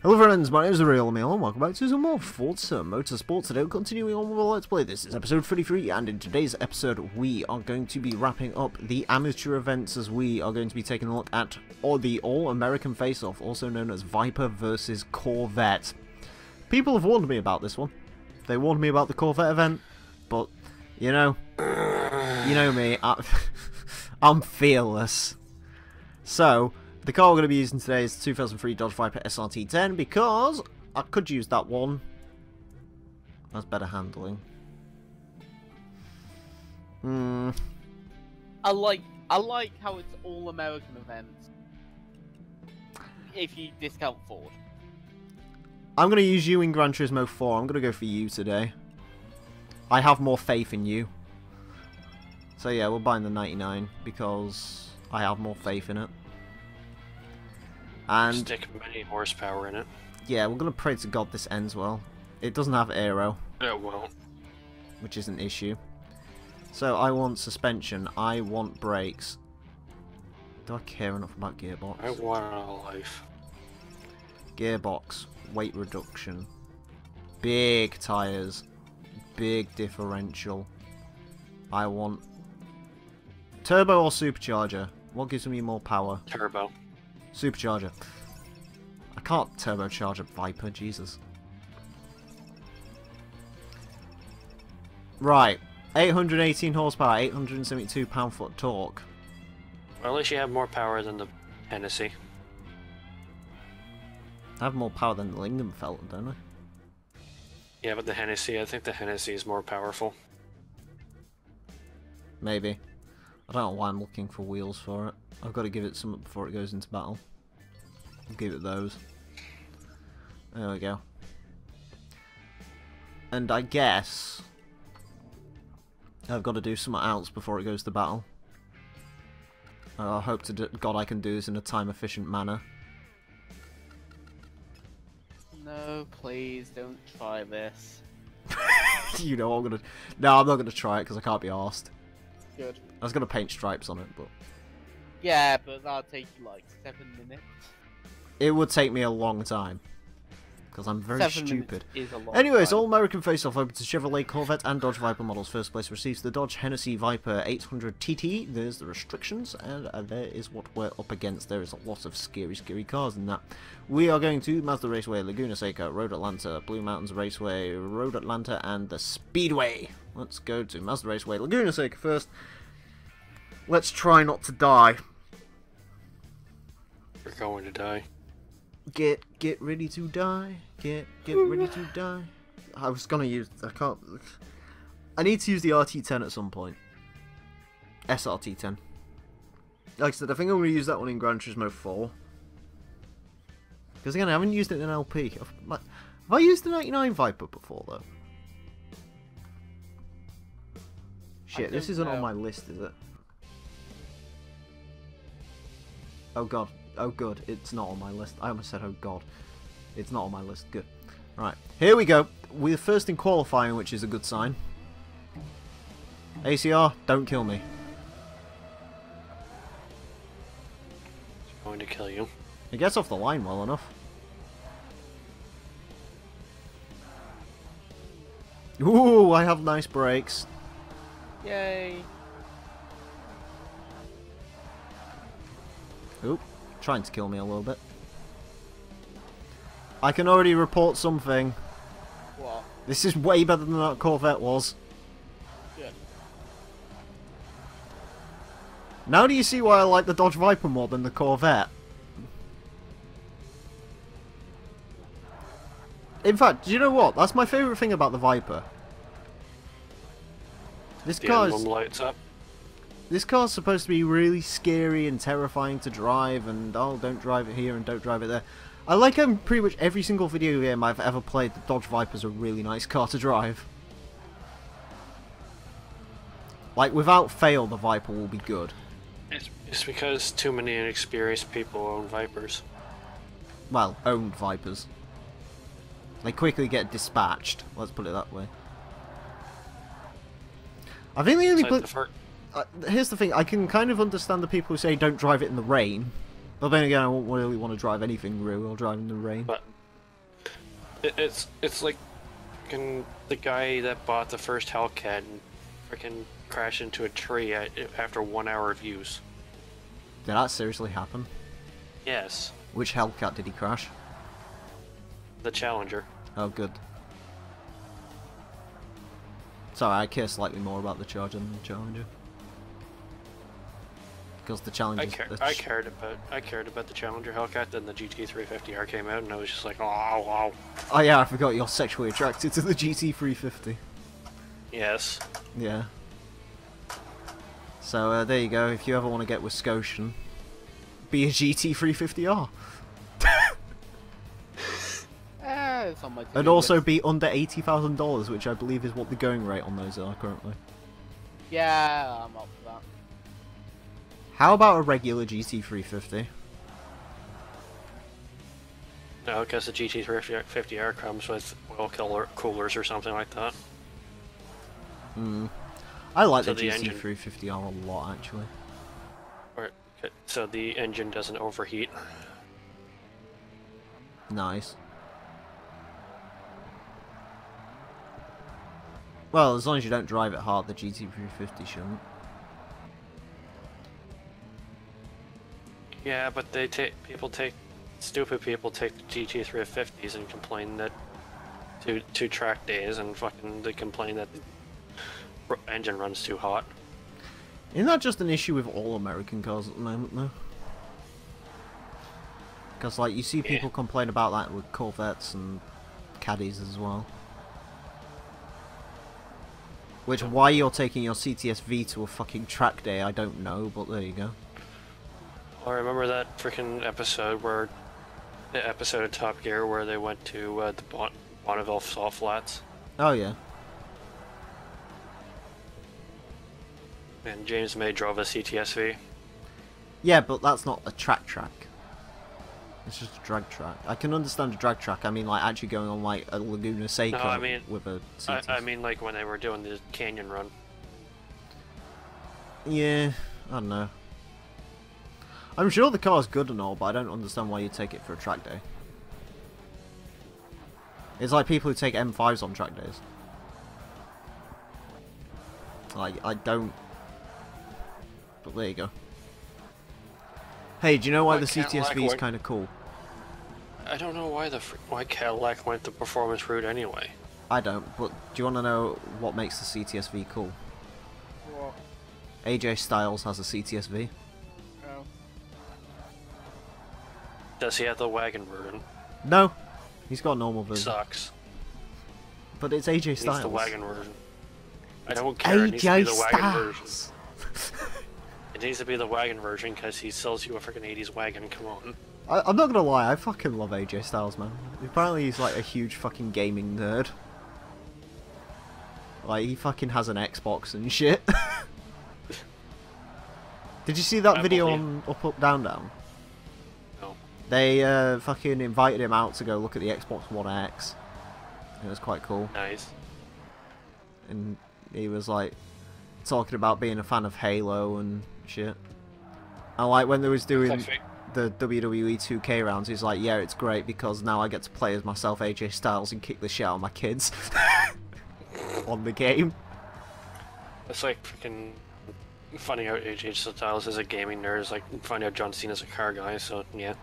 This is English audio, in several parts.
Hello friends, my name is the Real Emile and welcome back to some more Forza Motorsport. Today we're continuing on with our Let's Play. This is episode 33 and in today's episode we are going to be wrapping up the amateur events as we are going to be taking a look at the All-American Face-Off, also known as Viper versus Corvette. People have warned me about this one. They warned me about the Corvette event, but you know me, I'm fearless. So, the car we're going to be using today is the 2003 Dodge Viper SRT10 because I could use that one. That's better handling. I like how it's all American events. If you discount Ford. I'm going to use you in Gran Turismo 4. I'm going to go for you today. I have more faith in you. So yeah, we're buying the 99 because I have more faith in it. And stick many horsepower in it. Yeah, we're going to pray to God this ends well. It doesn't have aero. It won't. Which is an issue. So I want suspension. I want brakes. Do I care enough about gearbox? I want a life. Gearbox. Weight reduction. Big tyres. Big differential. I want turbo or supercharger. What gives me more power? Turbo. Supercharger. I can't turbocharge a Viper, Jesus. Right. 818 horsepower, 872 pound-foot torque. Well, at least you have more power than the Hennessy. I have more power than the Lingenfeldt, don't I? Yeah, but the Hennessy, I think the Hennessy is more powerful. Maybe. I don't know why I'm looking for wheels for it. I've got to give it some before it goes into battle. I'll give it those. There we go. And I guess I've got to do something else before it goes to battle. I hope to God I can do this in a time-efficient manner. No, please don't try this. You know I'm gonna. No, I'm not gonna try it because I can't be arsed. Good. I was gonna paint stripes on it, but yeah, but that'll take you like 7 minutes. It would take me a long time because I'm very 7 stupid. minutes is a long Anyways, time. All-American Face-Off open to Chevrolet, Corvette, and Dodge Viper models. First place receives the Dodge Hennessy Viper 800 TT. There's the restrictions, and there is what we're up against. There is a lot of scary, scary cars in that. We are going to Mazda Raceway, Laguna Seca, Road Atlanta, Blue Mountains Raceway, Road Atlanta, and the Speedway. Let's go to Mazda Raceway, Laguna Seca first. Let's try not to die. You're going to die. Get ready to die. Get ready to die. I was gonna use. I need to use the RT10 at some point. SRT10. Like I said, I think I'm gonna use that one in Gran Turismo 4. Because again, I haven't used it in LP. Have I used the 99 Viper before though? Shit, this isn't on my list, is it? Oh god. Oh good, it's not on my list. I almost said oh god. It's not on my list. Good. Right, here we go. We're first in qualifying, which is a good sign. ACR, don't kill me. It's going to kill you. It gets off the line well enough. Ooh, I have nice brakes. Yay! Oop, trying to kill me a little bit. I can already report something. What? This is way better than that Corvette was. Good. Now do you see why I like the Dodge Viper more than the Corvette? In fact, do you know what? That's my favourite thing about the Viper. This car is... lights up. This car's supposed to be really scary and terrifying to drive, and oh, don't drive it here and don't drive it there. I like how in pretty much every single video game I've ever played, the Dodge Viper's a really nice car to drive. Like, without fail, the Viper will be good. It's because too many inexperienced people own Vipers. Well, owned Vipers. They quickly get dispatched, let's put it that way. I think the only... here's the thing, I can kind of understand the people who say don't drive it in the rain, But then again, I won't really want to drive anything real while driving in the rain. But It's like fucking the guy that bought the first Hellcat and freaking crashed into a tree after 1 hour of use. Did that seriously happen? Yes, Which Hellcat did he crash? the Challenger. Oh, good. Sorry, I care slightly more about the Charger than the Challenger. Because the Challenger. I cared about the Challenger Hellcat. Then the GT350R came out, and I was just like, oh. Oh yeah, I forgot you're sexually attracted to the GT350. Yes. Yeah. So there you go. If you ever want to get Wisconsin, be a GT350R. It's on my to-do And also list. be under $80,000, which I believe is what the going rate on those are currently. Yeah, I'm up for that. How about a regular GT350? No, because the GT350R comes with oil coolers or something like that. Hmm. I like So the the engine- GT350R a lot, actually. So the engine doesn't overheat. Nice. Well, as long as you don't drive it hard, the GT350 shouldn't. Yeah, but stupid people take the GT350s and complain that to track days, and fucking they complain that the engine runs too hot. Isn't that just an issue with all American cars at the moment, though? Because, like, you see people complain about that with Corvettes and Caddies as well. Which, why you're taking your CTS-V to a fucking track day, I don't know, but there you go. I remember that freaking episode of Top Gear where they went to the Bonneville Salt Flats, Oh, yeah. and James May drove a CTS-V. Yeah, but that's not a track. It's just a drag track. I can understand a drag track. I mean, like, actually going on, like, a Laguna Seca No, I mean- with a CTS. I mean, like when they were doing the canyon run. Yeah, I don't know. I'm sure the car's good and all, but I don't understand why you take it for a track day. It's like people who take M5s on track days. Like, I don't... But there you go. Hey, do you know why the CTS-V is kind of cool? I don't know why Cadillac went the performance route anyway. I don't, but do you want to know what makes the CTS-V cool? What? AJ Styles has a CTS-V. Oh. Does he have the wagon version? No, he's got a normal version. Sucks. But it's AJ He needs Styles. the wagon version. I don't care. It needs to be AJ the wagon version. Styles. It needs to be the wagon version because he sells you a freaking 80s wagon. Come on. I'm not gonna lie, I fucking love AJ Styles, man. Apparently he's like a huge fucking gaming nerd. Like, he fucking has an Xbox and shit. Did you see that I video believe- on Up Up Down Down? No. They fucking invited him out to go look at the Xbox One X. It was quite cool. Nice. And he was like talking about being a fan of Halo and shit. And like when they was doing the WWE 2K rounds, he's like, yeah, it's great because now I get to play as myself, AJ Styles, and kick the shit out of my kids on the game. It's like freaking finding out AJ Styles is a gaming nerd. It's like finding out John Cena's a car guy. So yeah.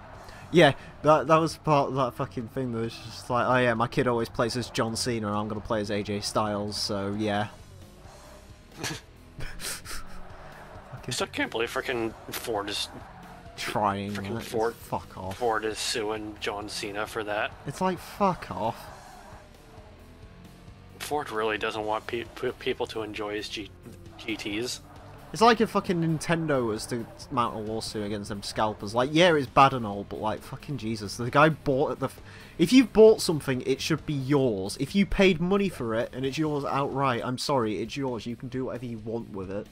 Yeah, that was part of that fucking thing. That was just like, oh yeah, my kid always plays as John Cena, and I'm gonna play as AJ Styles. So yeah. I still can't believe freaking Ford is Trying. Freaking Right? Ford. Fuck off. Ford is suing John Cena for that. It's like, fuck off. Ford really doesn't want people to enjoy his GTs. It's like if fucking Nintendo was to mount a lawsuit against them scalpers. Like, yeah, it's bad and all, but like, fucking Jesus. The guy bought it. If you bought something, it should be yours. If you paid money for it and it's yours outright, I'm sorry, it's yours. You can do whatever you want with it.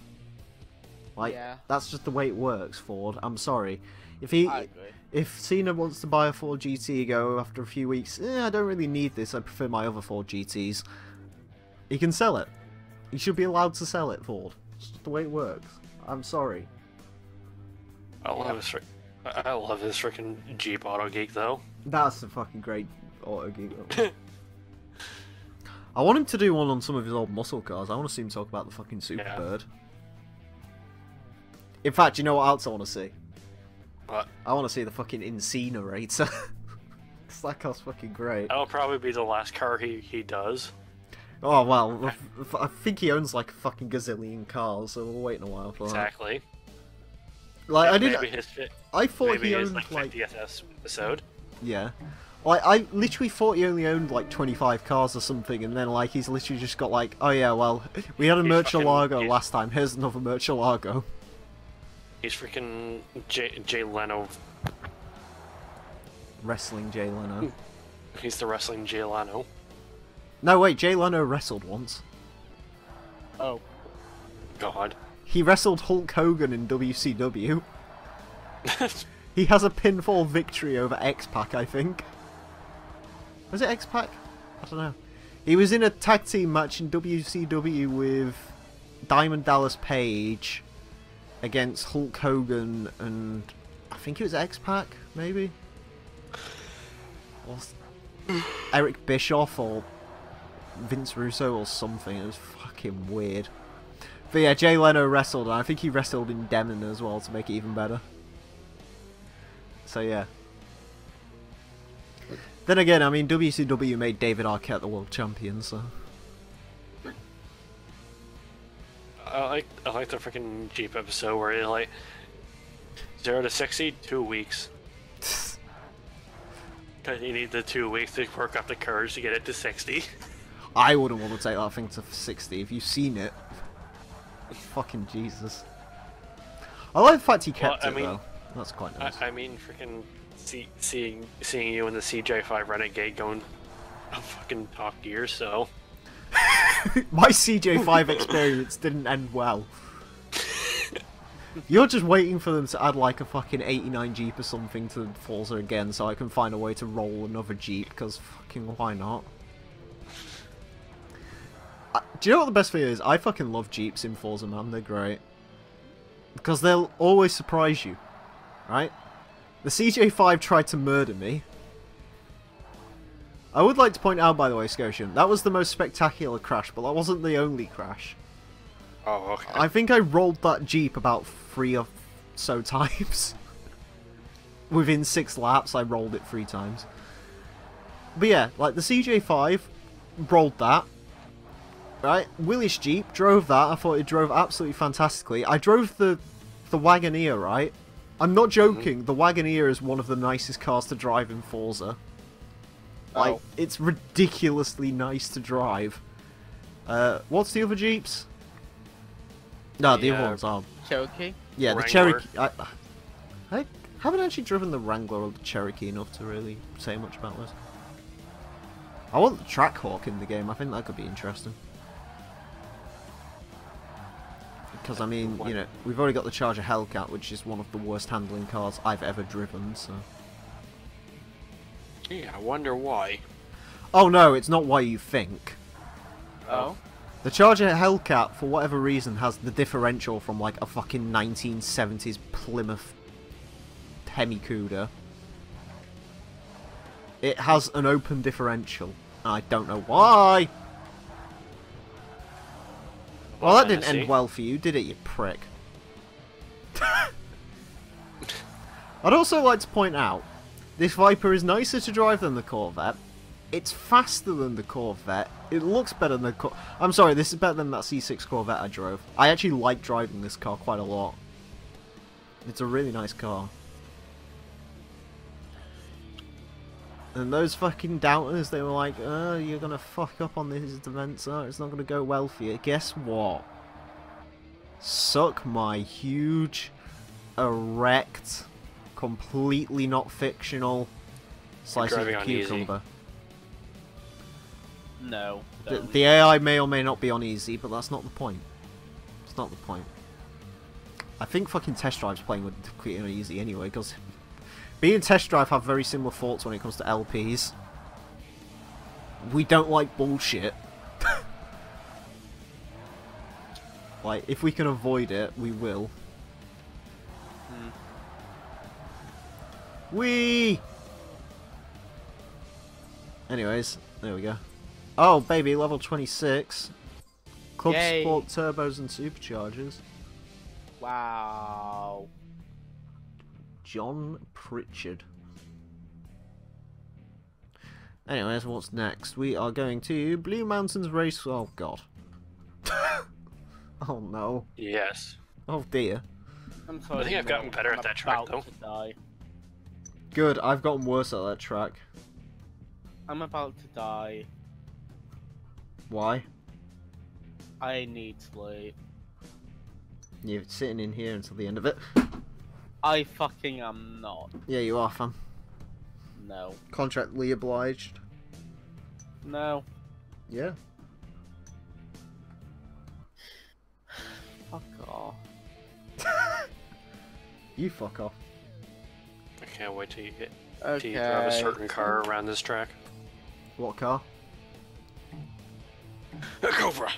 Like, Yeah. that's just the way it works, Ford. I'm sorry. I agree. If Cena wants to buy a Ford GT, go after a few weeks, I don't really need this. I prefer my other Ford GTs. He can sell it. He should be allowed to sell it, Ford. It's just the way it works. I'm sorry. Well, Yeah. I love this freaking Jeep Auto Geek though. That's a fucking great auto geek. I want him to do one on some of his old muscle cars. I want to see him talk about the fucking Superbird. In fact, you know what else I want to see? What? I want to see the fucking Incinerator. That car's fucking great. That'll probably be the last car he does. Oh, well, I think he owns like a fucking gazillion cars, so we're waiting a while for that. Exactly. Like, I thought maybe he his owned like like 50th episode. Yeah. Like, I literally thought he only owned like 25 cars or something, and then like he's literally just got like, oh yeah, well, we had a Murcielago last time, here's another Murcielago. He's freaking Jay Leno. Wrestling Jay Leno. He's the wrestling Jay Leno. No, wait, Jay Leno wrestled once. Oh. God. He wrestled Hulk Hogan in WCW. He has a pinfall victory over X-Pac, I think. Was it X-Pac? I don't know. He was in a tag team match in WCW with Diamond Dallas Page against Hulk Hogan and I think it was X-Pac, maybe? Or Eric Bischoff or Vince Russo or something. It was fucking weird. But yeah, Jay Leno wrestled, and I think he wrestled in Demon as well to make it even better. So yeah. Then again, I mean, WCW made David Arquette the world champion, so... I like the freaking Jeep episode where you're like 0 to 60, 2 weeks. Because you need the 2 weeks to work up the courage to get it to 60. I wouldn't want to take that thing to 60 if you've seen it. Fucking Jesus. I like the fact he kept it though. That's quite nice. I mean, freaking seeing you in the CJ5 Renegade going fucking top gear, so. My CJ5 experience didn't end well. You're just waiting for them to add like a fucking 89 Jeep or something to Forza again so I can find a way to roll another Jeep, because fucking why not? Do you know what the best thing is? I fucking love Jeeps in Forza, man. They're great. Because they'll always surprise you. Right? The CJ5 tried to murder me. I would like to point out, by the way, Scotian, that was the most spectacular crash, but that wasn't the only crash. Oh, okay. I think I rolled that Jeep about 3 or so times. Within 6 laps, I rolled it 3 times. But yeah, like the CJ5 rolled that. Right? Willis Jeep drove that. I thought it drove absolutely fantastically. I drove the Wagoneer, right? I'm not joking. The Wagoneer is one of the nicest cars to drive in Forza. Like, it's ridiculously nice to drive. What's the other Jeeps? No, the other ones are... Cherokee? Yeah, the Wrangler. Cherokee... I haven't actually driven the Wrangler or the Cherokee enough to really say much about this. I want the Trackhawk in the game. I think that could be interesting. Because, I mean, you know, we've already got the Charger Hellcat, which is one of the worst handling cars I've ever driven, so... Yeah, I wonder why. Oh no, it's not why you think. Oh? The Charger Hellcat, for whatever reason, has the differential from, like, a fucking 1970s Plymouth Hemi-Cuda. It has an open differential. I don't know why! Well, that didn't end well for you, did it, you prick? I'd also like to point out, this Viper is nicer to drive than the Corvette. It's faster than the Corvette. It looks better than the I'm sorry, this is better than that C6 Corvette I drove. I actually like driving this car quite a lot. It's a really nice car. And those fucking doubters, they were like, oh, you're gonna fuck up on this event, so it's not gonna go well for you. Guess what? Suck my huge, erect, completely not fictional slice of cucumber. No. The AI may or may not be on easy, but that's not the point. It's not the point. I think fucking Test Drive's playing with on easy anyway, because me and Test Drive have very similar thoughts when it comes to LPs. We don't like bullshit. Like, if we can avoid it, we will. Whee! Anyways, there we go. Oh, baby, level 26. Club Yay. Sport turbos and superchargers. Wow. John Pritchard. Anyways, what's next? We are going to Blue Mountains Race. Oh, God. Oh, no. Yes. Oh, dear. I'm sorry. I think I've gotten better at that track, though. To die. Good, I've gotten worse at that track. I'm about to die. Why? I need sleep. You're sitting in here until the end of it. I fucking am not. Yeah, you are, fam. No. Contractually obliged. No. Yeah. Fuck off. You fuck off. I can't wait till you get Okay. till you drive a certain car around this track. What car? A Cobra.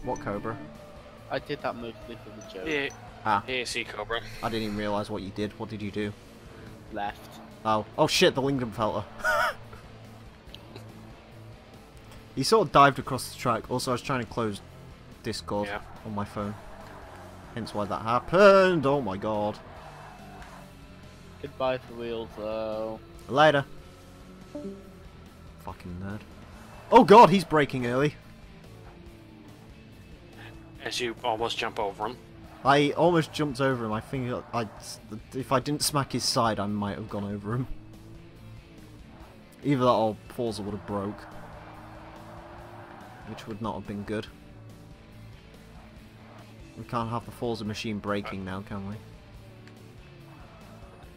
What Cobra? I did that mostly for the joke. Yeah. Ah. AC Cobra. I didn't even realise what you did. What did you do? Left. Oh. Oh shit, the Lingenfelter. He sort of dived across the track. Also, I was trying to close Discord on my phone. Hence why that happened. Oh my god. Goodbye for wheels, though. Later. Fucking nerd. Oh god, he's braking early. As you almost jump over him. I almost jumped over him. I think if I didn't smack his side, I might have gone over him. Either that or Forza would have broke. Which would not have been good. We can't have the Forza machine braking now, can we?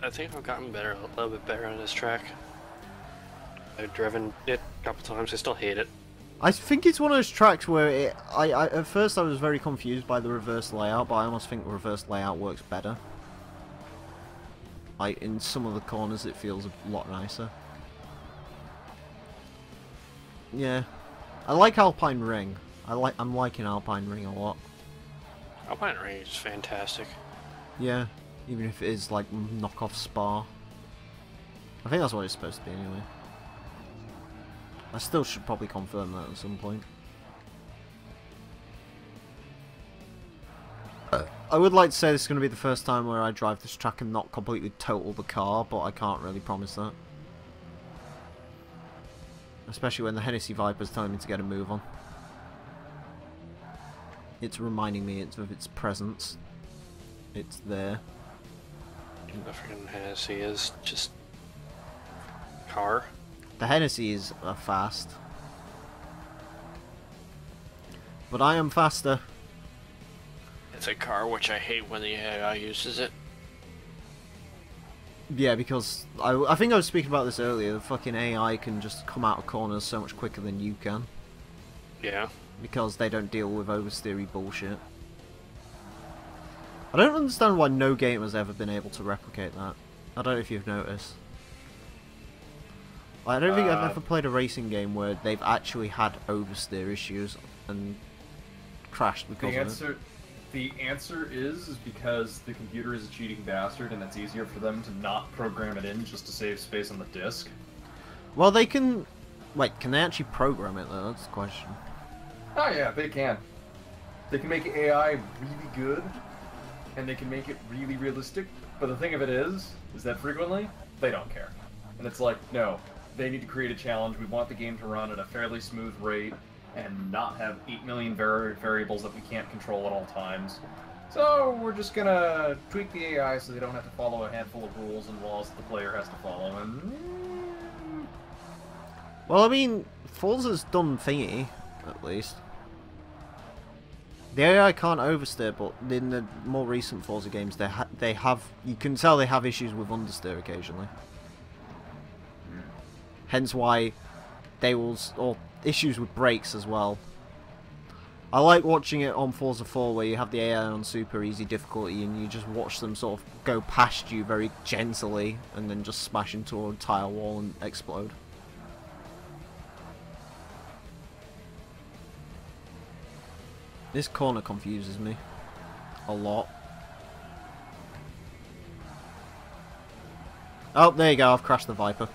I think I've gotten better, a little bit better on this track. I've driven it a couple times, I still hate it. I think it's one of those tracks where at first I was very confused by the reverse layout, but I almost think the reverse layout works better. Like, in some of the corners it feels a lot nicer. Yeah. I like Alpine Ring. I'm liking Alpine Ring a lot. Alpine Ring is fantastic. Yeah. Even if it is like knockoff Spa. I think that's what it's supposed to be anyway. I still should probably confirm that at some point. I would like to say this is going to be the first time where I drive this track and not completely total the car, but I can't really promise that. Especially when the Hennessy Viper's telling me to get a move on. It's reminding me of its presence. It's there. The freaking Hennessy is just car. The Hennessy is fast. But I am faster. It's a car, which I hate when the AI uses it. Yeah, because I think I was speaking about this earlier. The fucking AI can just come out of corners so much quicker than you can. Yeah. Because they don't deal with oversteery bullshit. I don't understand why no game has ever been able to replicate that. I don't know if you've noticed. I don't think I've ever played a racing game where they've actually had oversteer issues and crashed because of it. The answer is because the computer is a cheating bastard and it's easier for them to not program it in just to save space on the disk. Well, they can... Wait, can they actually program it though? That's the question. Oh yeah, they can. They can make AI really good, and they can make it really realistic, but the thing of it is that frequently, they don't care. And it's like, no, they need to create a challenge, we want the game to run at a fairly smooth rate, and not have 8 million variables that we can't control at all times. So we're just gonna tweak the AI so they don't have to follow a handful of rules and laws that the player has to follow, and... Well, I mean, Forza's done thingy, at least. The AI can't oversteer, but in the more recent Forza games, they have... You can tell they have issues with understeer occasionally. Hence why they will... Or issues with brakes as well. I like watching it on Forza 4 where you have the AI on super easy difficulty and you just watch them sort of go past you very gently and then just smash into a tire wall and explode. This corner confuses me a lot. Oh, there you go, I've crashed the Viper.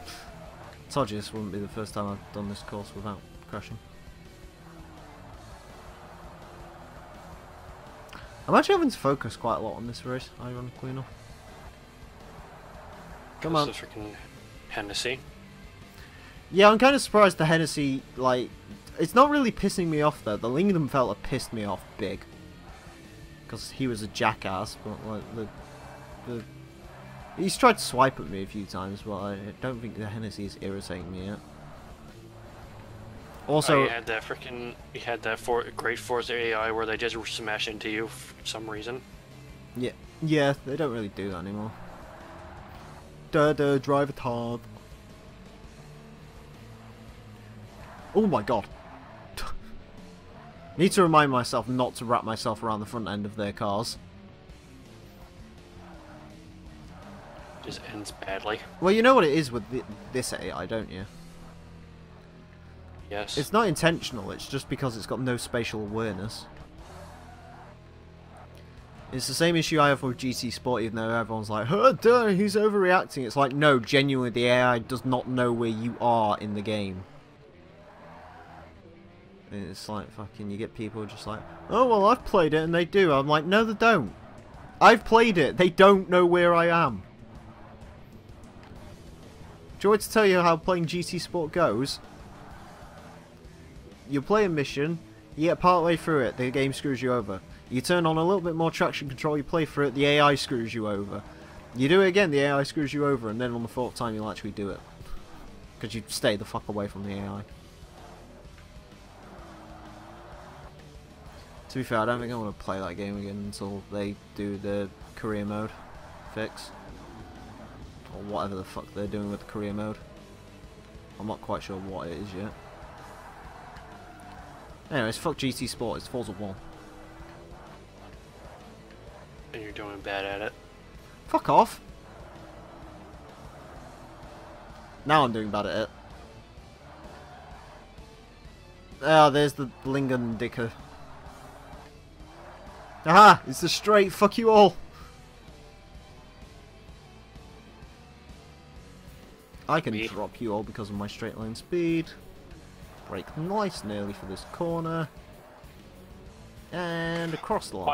Told you this wouldn't be the first time I've done this course without crashing. I'm actually having to focus quite a lot on this race, ironically enough. Come on. This is freaking Hennessy. Yeah, I'm kind of surprised the Hennessy, like, it's not really pissing me off though. The Lingdom fella pissed me off big. Because he was a jackass, but like, he's tried to swipe at me a few times, but I don't think the Hennessy is irritating me yet. Also, you had that great Forza AI where they just smash into you for some reason. yeah, they don't really do that anymore. Drive it hard. Oh my god. Need to remind myself not to wrap myself around the front end of their cars. Just ends badly. Well, you know what it is with this AI, don't you? Yes. It's not intentional, it's just because it's got no spatial awareness. It's the same issue I have with GT Sport, even though everyone's like, oh, duh, he's overreacting. It's like, no, genuinely, the AI does not know where you are in the game. And it's like, fucking, you get people just like, oh, well, I've played it, and they do. I'm like, no, they don't. I've played it. They don't know where I am. Do you want me to tell you how playing GT Sport goes? You play a mission, you get part way through it, the game screws you over. You turn on a little bit more traction control, you play through it, the AI screws you over. You do it again, the AI screws you over, and then on the fourth time you'll actually do it. Because you stay the fuck away from the AI. To be fair, I don't think I want to play that game again until they do the career mode fix. Or whatever the fuck they're doing with the career mode. I'm not quite sure what it is yet. Anyways, fuck GT Sport, it's Forza 1. And you're doing bad at it. Fuck off! Now I'm doing bad at it. Ah, there's the Lingen Dicker. Aha! It's the straight, fuck you all! I can drop you all because of my straight line speed. Brake nice and early for this corner. And across the line.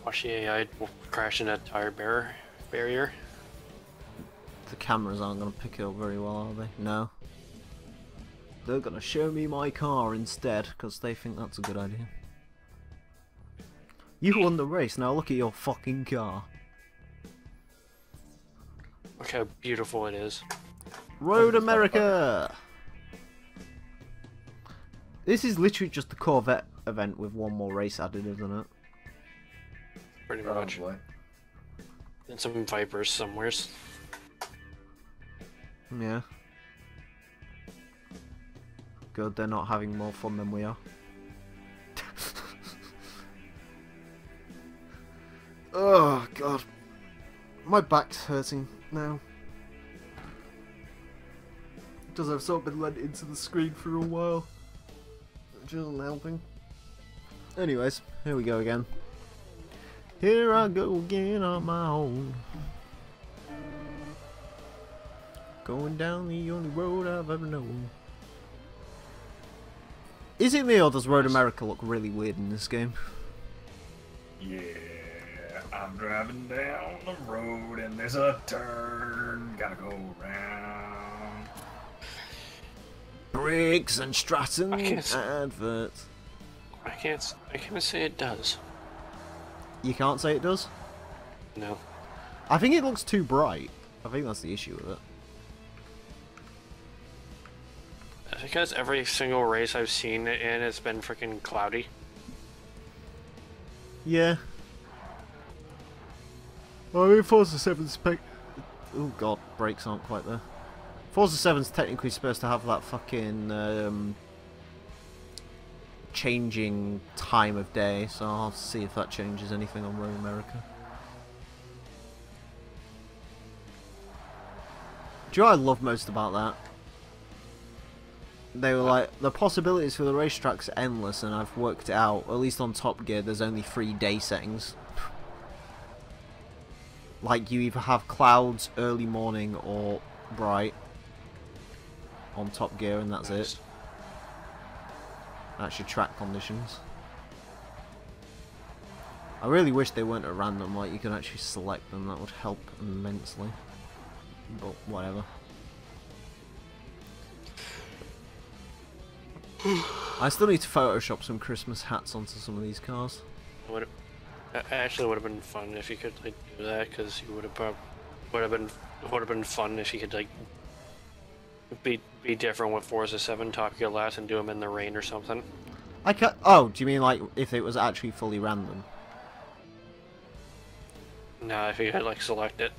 Watch the AI crash in that tire barrier. The cameras aren't going to pick it up very well, are they? No. They're going to show me my car instead, because they think that's a good idea. You won the race, now look at your fucking car. Look how beautiful it is. Road America! This is literally just the Corvette event with one more race added, isn't it? Pretty much. Probably. And some Vipers somewheres. Yeah. Good, they're not having more fun than we are. Oh, God. My back's hurting now. Because I've sort of been led into the screen for a while. Which isn't helping. Anyways, here we go again. Here I go again on my own. Going down the only road I've ever known. Is it me or does Road America look really weird in this game? Yeah, I'm driving down the road and there's a turn. Gotta go around. Briggs and Stratton can't adverts. I can't say it does. You can't say it does? No. I think it looks too bright. I think that's the issue with it. Because every single race I've seen it in, it's been freaking cloudy. Yeah. I mean, Forza 7's oh god, brakes aren't quite there. Forza 7's technically supposed to have that fucking changing time of day, so I'll see if that changes anything on Road America. Do you know what I love most about that? They were like, the possibilities for the racetracks are endless, and I've worked it out. At least on Top Gear, there's only 3 day settings. Like, you either have clouds, early morning, or bright on Top Gear, and that's it. That's your track conditions. I really wish they weren't at random, like you could actually select them, that would help immensely. But whatever. I still need to Photoshop some Christmas hats onto some of these cars. It actually would have been fun if you could like do that, because you would have been fun if you could like be different with Forza 7 Top Gear last and do them in the rain or something. I can. Oh, do you mean like if it was actually fully random? No, if you could like select it.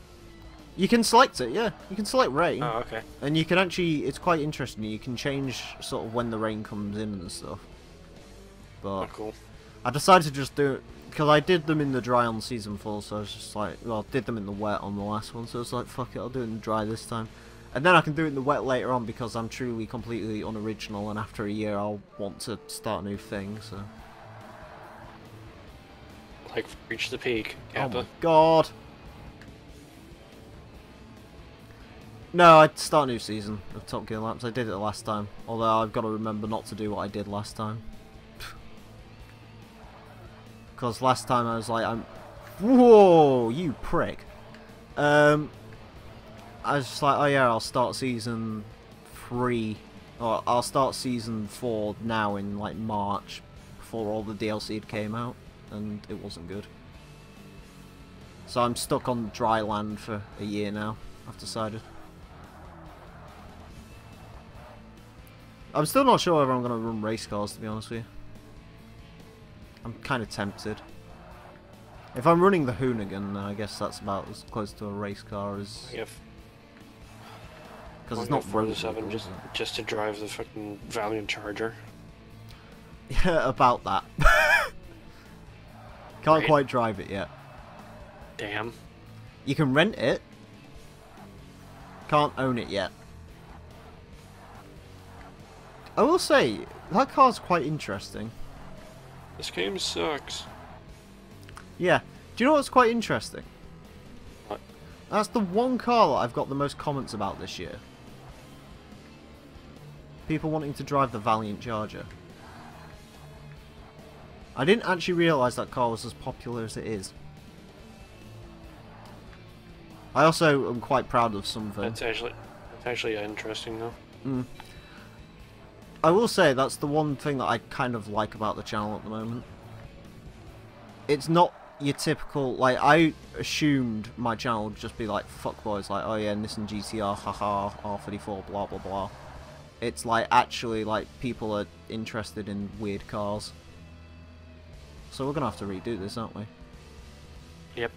You can select it, yeah. You can select rain. Oh, okay. And you can actually, it's quite interesting, you can change sort of when the rain comes in and stuff. But Oh, cool. I decided to just do it, because I did them in the dry on Season 4, so I was just like, well, I did them in the wet on the last one, so I was like, fuck it, I'll do it in the dry this time. And then I can do it in the wet later on, because I'm truly completely unoriginal, and after a year I'll want to start a new thing, so... Like, reach the peak, Kappa. Oh my god! No, I'd start a new season of Top Gear Laps. I did it last time. Although I've got to remember not to do what I did last time. Because last time I was like, whoa, you prick. I was just like, oh yeah, I'll start season 3. Or I'll start season 4 now in like March. Before all the DLC had came out. And it wasn't good. So I'm stuck on dry land for a year now, I've decided. I'm still not sure whether I'm going to run race cars, to be honest with you. I'm kind of tempted. If I'm running the Hoonigan, I guess that's about as close to a race car as... Because it's not Forza 7 just to drive the fucking Valiant Charger. Yeah, about that. Can't Right. quite drive it yet. Damn. You can rent it. Can't own it yet. I will say, that car's quite interesting. This game sucks. Yeah. Do you know what's quite interesting? What? That's the one car that I've got the most comments about this year. People wanting to drive the Valiant Charger. I didn't actually realise that car was as popular as it is. I also am quite proud of something. That's actually interesting though. Mm. I will say that's the one thing that I kind of like about the channel at the moment. It's not your typical, like, I assumed my channel would just be like fuckboys, like, oh yeah, Nissan GTR, haha, R34, blah blah blah. It's like, actually, like, people are interested in weird cars. So we're gonna have to redo this, aren't we? Yep.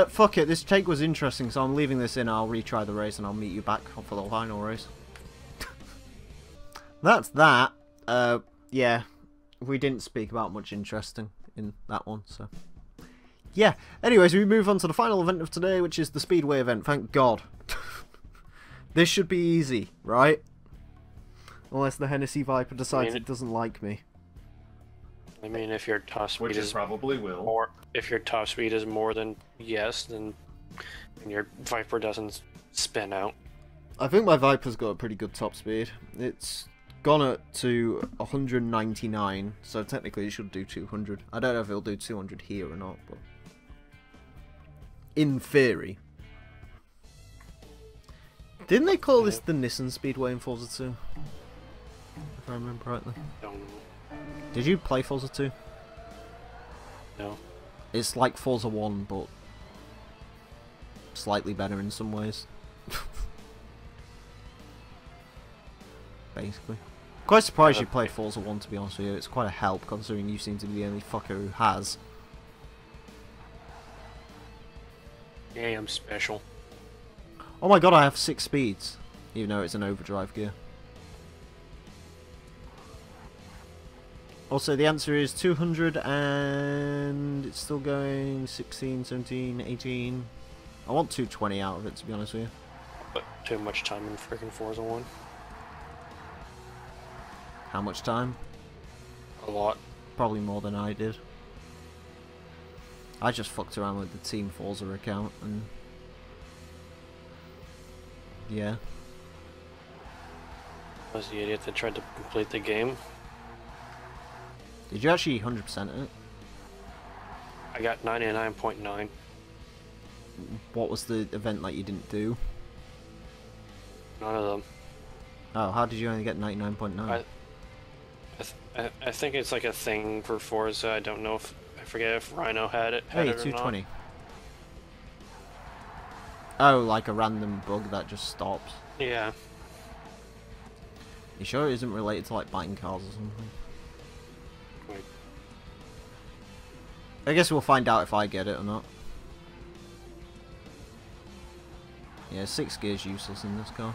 Fuck it, this take was interesting, so I'm leaving this in, I'll retry the race and I'll meet you back for the final race. That's that. Yeah, we didn't speak about much interesting in that one, so... Yeah, anyways, we move on to the final event of today, which is the Speedway event, thank God. This should be easy, right? Unless the Hennessy Viper decides it doesn't like me. I mean, if your top speed Which it probably will. more, if your top speed is more than yes, then your Viper doesn't spin out. I think my Viper's got a pretty good top speed. It's gone up to 199, so technically it should do 200. I don't know if it'll do 200 here or not, but... in theory. Didn't they call this the Nissan Speedway in Forza 2? If I remember rightly. Don't know. Did you play Forza 2? No. It's like Forza 1, but slightly better in some ways. Basically. Quite surprised you played Forza 1, to be honest with you. It's quite a help, considering you seem to be the only fucker who has. Yeah, I'm special. Oh my god, I have 6 speeds, even though it's an overdrive gear. Also, the answer is 200, and it's still going 16, 17, 18. I want 220 out of it, to be honest with you. But too much time in freaking Forza 1. How much time? A lot. Probably more than I did. I just fucked around with the Team Forza account and yeah. I was the idiot that tried to complete the game. Did you actually 100% it? I got 99.9. What was the event that you didn't do? None of them. Oh, how did you only get 99.9? I think it's like a thing for Forza. I don't know if I forget if Rhino had it. Hey, Had it or 220. not. Oh, like a random bug that just stops. Yeah. You sure it isn't related to like biting cars or something? Wait. I guess we'll find out if I get it or not. Yeah, 6 gears useless in this car.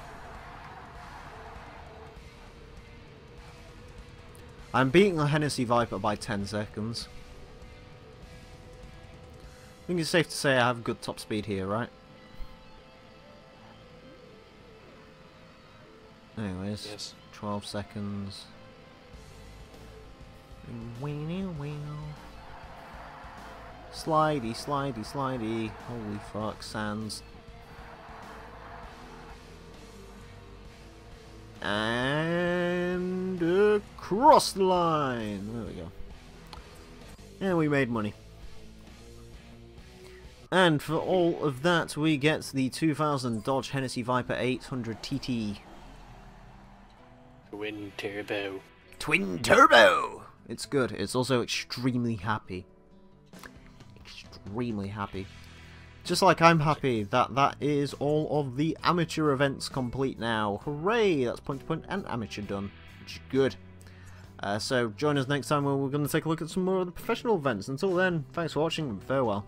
I'm beating the Hennessy Viper by 10 seconds. I think it's safe to say I have good top speed here, right? Anyways, Yes. 12 seconds. Weenie. Slidey, slidey, slidey. Holy fuck, sands. And across the line. There we go. And we made money. And for all of that, we get the 2000 Dodge Hennessy Viper 800 TT. Twin turbo. Twin turbo! It's good. It's also extremely happy. Extremely happy. Just like I'm happy that that is all of the amateur events complete now. Hooray! That's point to point and amateur done. Which is good. So join us next time where we're going to take a look at some more of the professional events. Until then, thanks for watching and farewell.